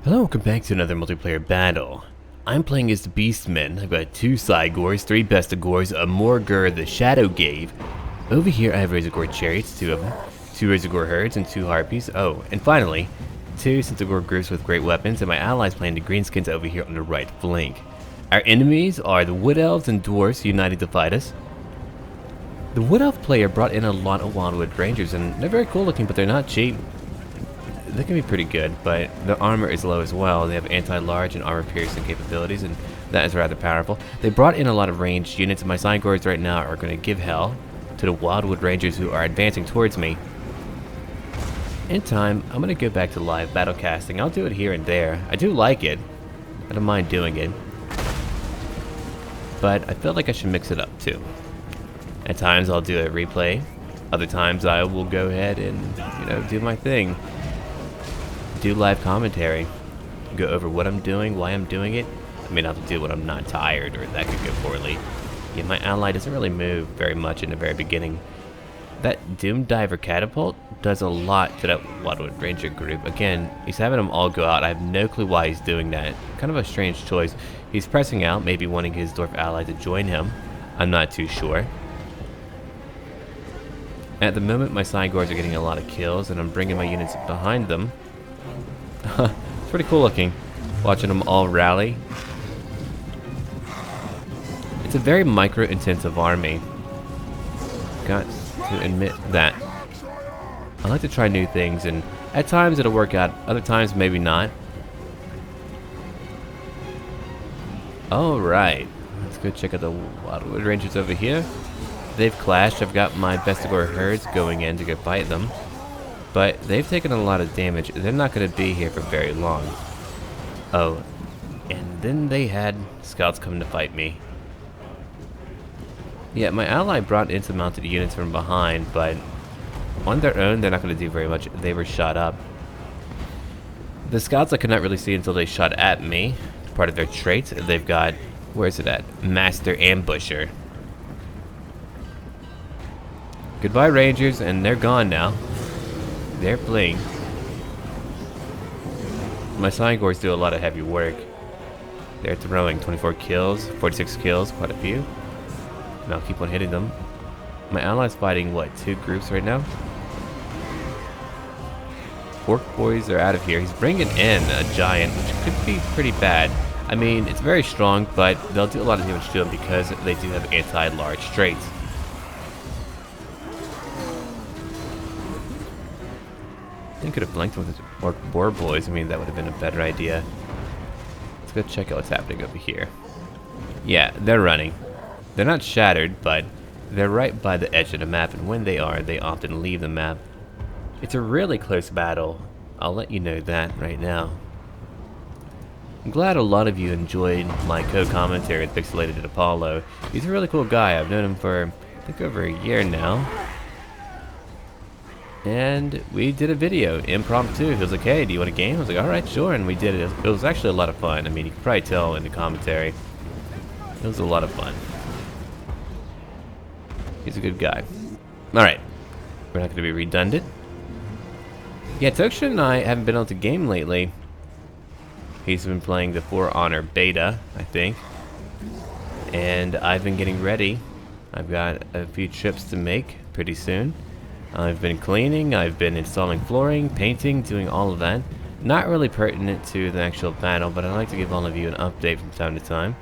Hello, welcome back to another multiplayer battle. I'm playing as the Beastmen. I've got 2 Cygors, 3 Bestigors, a Morgur the Shadow gave. Over here I have Razorgore Chariots, 2 of them, 2 Razorgore Herds, and 2 Harpies. Oh, and finally, 2 Centaur groups with great weapons, and my allies playing the Greenskins over here on the right flank. Our enemies are the Wood Elves and Dwarfs uniting to fight us. The Wood Elf player brought in a lot of Wildwood Rangers, and they're very cool looking, but they're not cheap. They can be pretty good, but the armor is low as well. They have anti-large and armor-piercing capabilities, and that is rather powerful. They brought in a lot of ranged units, and my Cygors right now are going to give hell to the Wildwood Rangers who are advancing towards me. In time, I'm going to go back to live battle casting. I'll do it here and there. I do like it. I don't mind doing it. But I feel like I should mix it up too. At times I'll do a replay. Other times I will go ahead and, do my thing. Do live commentary, go over what I'm doing, why I'm doing it. I mean, I have to do when I'm not tired, or that could go poorly. Yeah, my ally doesn't really move very much in the very beginning. That Doom Diver Catapult does a lot to that Wildwood Ranger group. Again, he's having them all go out. I have no clue why he's doing that. Kind of a strange choice. He's pressing out, maybe wanting his Dwarf ally to join him. I'm not too sure. At the moment, my Cygors are getting a lot of kills, and I'm bringing my units behind them. It's pretty cool looking, watching them all rally. It's a very micro-intensive army. Got to admit that. I like to try new things, and at times it'll work out, other times maybe not. Alright, let's go check out the Wildwood Rangers over here. They've clashed. I've got my Bestigor herds going in to go fight them. But they've taken a lot of damage. They're not going to be here for very long. Oh, and then they had scouts come to fight me. Yeah, my ally brought in some mounted units from behind, but on their own, they're not going to do very much. They were shot up. The scouts I could not really see until they shot at me. Part of their traits, they've got, where's it at? Master Ambusher. Goodbye, Rangers, and they're gone now. They're fleeing. My Cygors do a lot of heavy work. They're throwing 24 kills, 46 kills, quite a few. And I'll keep on hitting them. My ally's fighting, what, 2 groups right now? Orc boys are out of here. He's bringing in a giant, which could be pretty bad. I mean, it's very strong, but they'll do a lot of damage to him because they do have anti-large traits. I could have flanked him with his Orc Boar Boys. I mean, that would have been a better idea. Let's go check out what's happening over here. Yeah, they're running. They're not shattered, but they're right by the edge of the map, and when they are, they often leave the map. It's a really close battle. I'll let you know that right now. I'm glad a lot of you enjoyed my co-commentary with Pixelated Apollo. He's a really cool guy. I've known him for, I think, over a year now. And we did a video, impromptu. He was like, hey, do you want a game? I was like, alright, sure, and we did it. It was actually a lot of fun. I mean, you can probably tell in the commentary. It was a lot of fun. He's a good guy. Alright, we're not going to be redundant. Yeah, Toksha and I haven't been able to game lately. He's been playing the For Honor beta, I think. And I've been getting ready. I've got a few trips to make pretty soon. I've been cleaning, I've been installing flooring, painting, doing all of that. Not really pertinent to the actual battle, but I like to give all of you an update from time to time.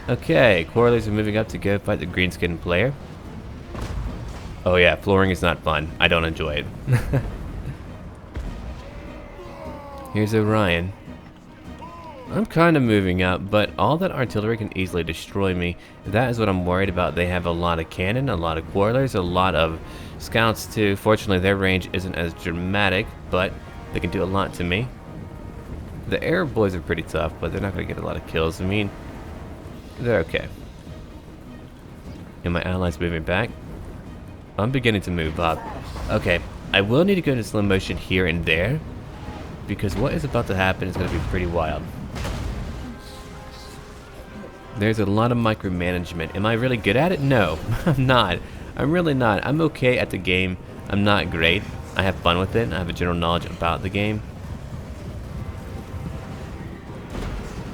Okay, Quarrelers are moving up to go fight the Greenskin player. Oh yeah, flooring is not fun. I don't enjoy it. Here's Orion. I'm kind of moving up, but all that artillery can easily destroy me. That is what I'm worried about. They have a lot of cannon, a lot of Quarrelers, a lot of scouts too. Fortunately, their range isn't as dramatic, but they can do a lot to me. The Arab boys are pretty tough, but they're not going to get a lot of kills. I mean, they're okay. And my allies moving back. I'm beginning to move up. Okay, I will need to go into slow motion here and there, because what is about to happen is going to be pretty wild. There's a lot of micromanagement. Am I really good at it? No, I'm not. I'm really not. I'm okay at the game. I'm not great. I have fun with it. I have a general knowledge about the game.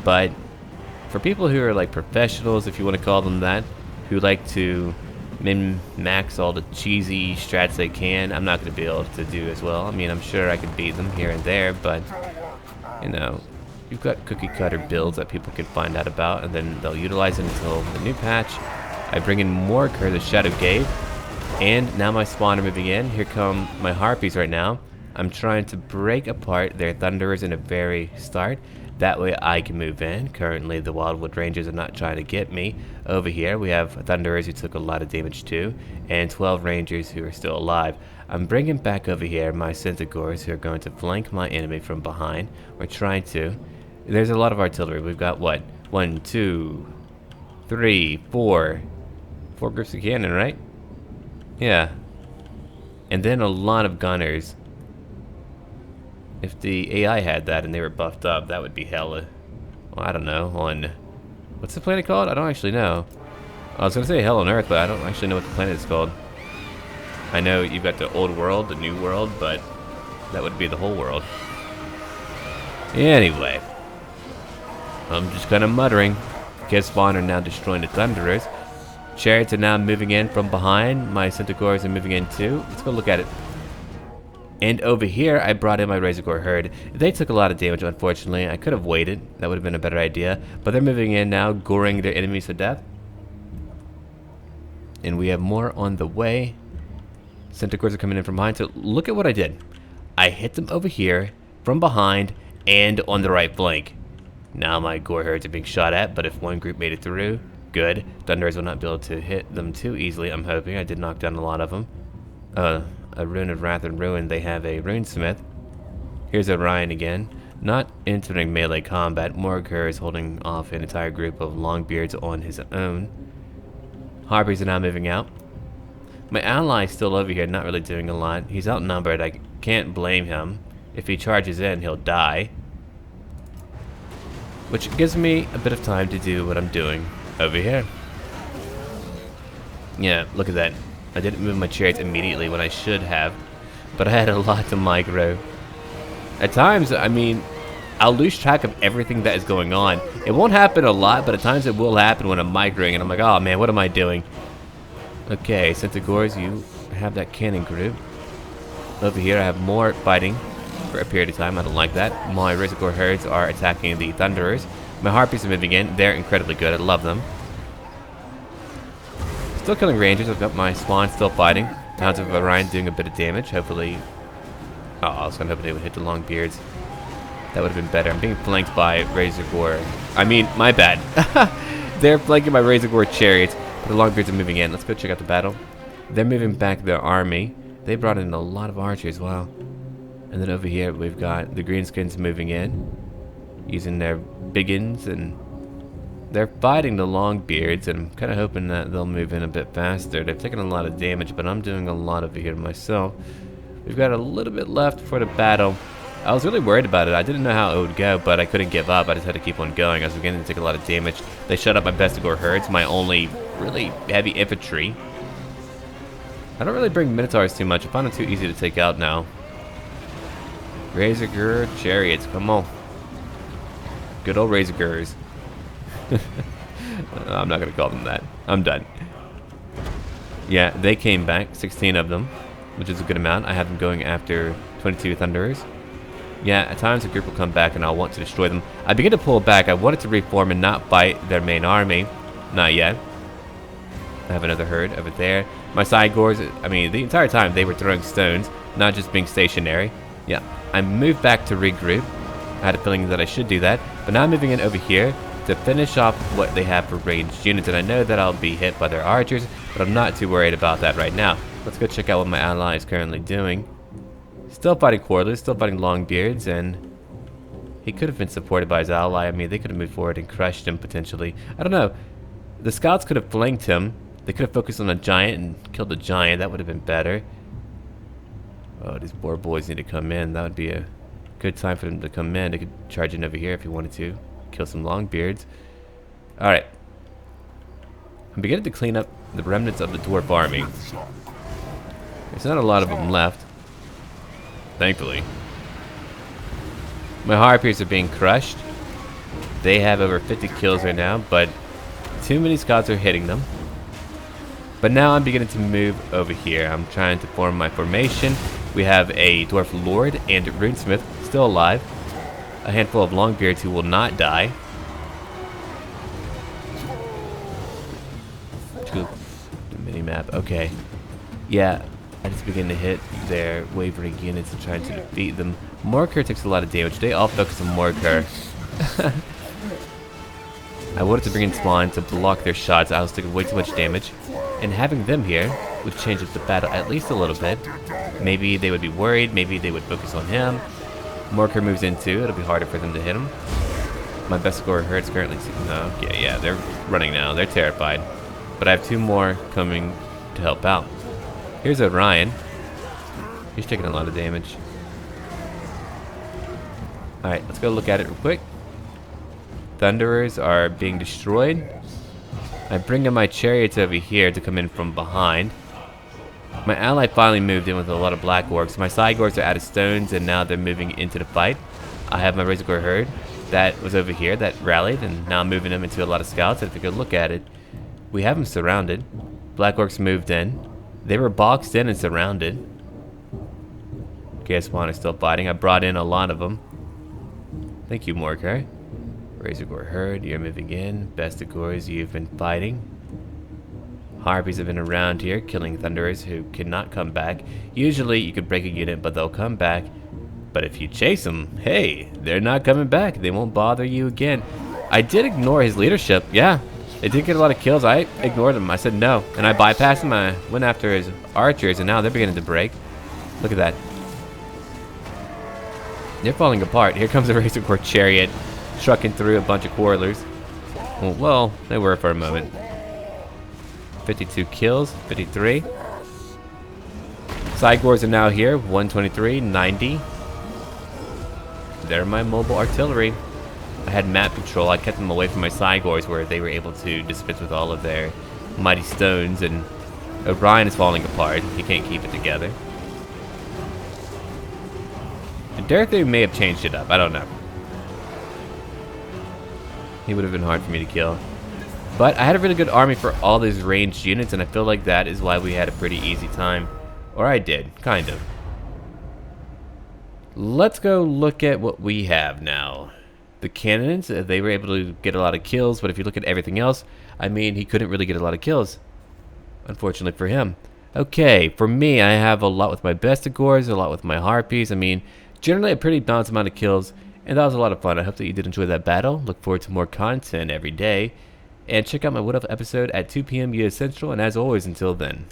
but for people who are like professionals, if you want to call them that, who like to min-max all the cheesy strats they can, I'm not going to be able to do as well. I mean, I'm sure I could beat them here and there, but, you know, you've got cookie-cutter builds that people can find out about, and then they'll utilize it until the new patch. I bring in more Curse of Shadow Gave, and now my spawn are moving in. Here come my Harpies right now. I'm trying to break apart their Thunderers in the very start. That way I can move in. Currently the Wildwood Rangers are not trying to get me. Over here we have Thunderers who took a lot of damage too, and 12 Rangers who are still alive. I'm bringing back over here my Centaurs who are going to flank my enemy from behind. We're trying to. There's a lot of artillery. We've got what? 1, 2, 3, 4. 4 groups of cannon, right? Yeah. And then a lot of gunners. If the AI had that and they were buffed up, that would be hella. Well, I don't know. On what's the planet called? I don't actually know. I was gonna say hell on Earth, but I don't actually know what the planet is called. I know you've got the old world, the new world, but that would be the whole world. Anyway, I'm just kind of muttering. Kids spawn are now destroying the Thunderers. Chariots are now moving in from behind. My Centaurs are moving in too. Let's go look at it. And over here, I brought in my Razorgore herd. They took a lot of damage, unfortunately. I could have waited. That would have been a better idea. But they're moving in now, goring their enemies to death. And we have more on the way. Centaurs are coming in from behind. So look at what I did. I hit them over here, from behind, and on the right flank. Now my Gore herds are being shot at, but if one group made it through, good. Thunderers will not be able to hit them too easily, I'm hoping. I did knock down a lot of them. A Rune of Wrath and Ruin, they have a Runesmith. Here's Orion again. Not entering melee combat. Morgur is holding off an entire group of Longbeards on his own. Harpies are now moving out. My ally is still over here, not really doing a lot. He's outnumbered, I can't blame him. If he charges in, he'll die. Which gives me a bit of time to do what I'm doing over here. Yeah, look at that. I didn't move my chariots immediately when I should have, but I had a lot to micro. At times, I mean, I'll lose track of everything that is going on. It won't happen a lot, but at times it will happen when I'm microing, and I'm like, oh man, what am I doing? Okay, Centaurs, you have that cannon group. Over here, I have more fighting for a period of time. I don't like that. My Razorgore herds are attacking the Thunderers. My Harpies are moving in. They're incredibly good. I love them. Still killing Rangers. I've got my Spawn still fighting. Hounds of Orion doing a bit of damage. Hopefully... Oh, I was kind of hoping they would hit the Longbeards. That would have been better. I'm being flanked by Razorgore. I mean, my bad. They're flanking my Razorgore chariots. The Longbeards are moving in. Let's go check out the battle. They're moving back their army. They brought in a lot of archers. Wow. And then over here, we've got the Greenskins moving in. Using their biggins, and they're fighting the Longbeards, and I'm kind of hoping that they'll move in a bit faster. They've taken a lot of damage, but I'm doing a lot over here myself. We've got a little bit left for the battle. I was really worried about it. I didn't know how it would go, but I couldn't give up. I just had to keep on going. I was beginning to take a lot of damage. They shut up my Bestigor herds, my only really heavy infantry. I don't really bring Minotaurs too much. I find them too easy to take out now. Razorgore chariots, come on. Good old Razorgores. I'm not gonna call them that. I'm done. Yeah, they came back, 16 of them, which is a good amount. I have them going after 22 Thunderers. Yeah, at times a group will come back and I'll want to destroy them. I begin to pull back. I wanted to reform and not fight their main army. Not yet. I have another herd over there. My side gores, I mean, the entire time they were throwing stones, not just being stationary. Yeah, I moved back to regroup. I had a feeling that I should do that, but now I'm moving in over here to finish off what they have for ranged units, and I know that I'll be hit by their archers, but I'm not too worried about that right now. Let's go check out what my ally is currently doing. Still fighting Quarterless, still fighting Longbeards, and he could have been supported by his ally. I mean, they could have moved forward and crushed him potentially. I don't know. The scouts could have flanked him. They could have focused on a giant and killed the giant. That would have been better. Oh, these poor boys need to come in. That would be a good time for them to come in. They could charge in over here if you wanted to. Kill some Longbeards. Alright. I'm beginning to clean up the remnants of the Dwarf army. There's not a lot of them left. Thankfully. My Harpies are being crushed. They have over 50 kills right now, but too many scouts are hitting them. But now I'm beginning to move over here. I'm trying to form my formation. We have a Dwarf Lord and Runesmith still alive. A handful of Longbeards who will not die. The mini-map, okay. Yeah, I just begin to hit their wavering units and trying to defeat them. Morkar takes a lot of damage. They all focus on Morkar. I wanted to bring in Spawn to block their shots. I was taking way too much damage. And having them here would change up the battle at least a little bit. Maybe they would be worried. Maybe they would focus on him. Morkar moves in too. It'll be harder for them to hit him. My best scorer hurts currently. No, yeah, they're running now. They're terrified. But I have 2 more coming to help out. Here's Orion. He's taking a lot of damage. Alright, let's go look at it real quick. Thunderers are being destroyed. I bring in my chariots over here to come in from behind. My ally finally moved in with a lot of black orcs. My side orcs are out of stones and now they're moving into the fight. I have my Razorgore herd that was over here that rallied, and now I'm moving them into a lot of scouts. And if you could look at it, we have them surrounded. Black orcs moved in. They were boxed in and surrounded. Okay, Spawn is still fighting. I brought in a lot of them. Thank you, Morkar. Razorgore herd, you're moving in. Bestigores, you've been fighting. Harpies have been around here, killing Thunderers who cannot come back. Usually, you could break a unit, but they'll come back. But if you chase them, hey, they're not coming back. They won't bother you again. I did ignore his leadership. Yeah, they did get a lot of kills. I ignored him. I said no, and I bypassed him. I went after his archers, and now they're beginning to break. Look at that. They're falling apart. Here comes a Razorgore chariot, trucking through a bunch of quarrelers. Well, they were for a moment. 52 kills, 53. Sidegores are now here, 123, 90. They're my mobile artillery. I had map control. I kept them away from my Sidegores where they were able to dispense with all of their mighty stones, and Orion is falling apart. He can't keep it together. Derek may have changed it up. I don't know. He would have been hard for me to kill. But I had a really good army for all these ranged units, and I feel like that is why we had a pretty easy time. Or I did, kind of. Let's go look at what we have now. The cannons, they were able to get a lot of kills, but if you look at everything else, I mean, he couldn't really get a lot of kills. Unfortunately for him. Okay, for me, I have a lot with my Bestigores, a lot with my Harpies. I mean, generally a pretty balanced amount of kills, and that was a lot of fun. I hope that you did enjoy that battle. Look forward to more content every day. And check out my Wood Elf episode at 2 p.m. US Central, and as always, until then.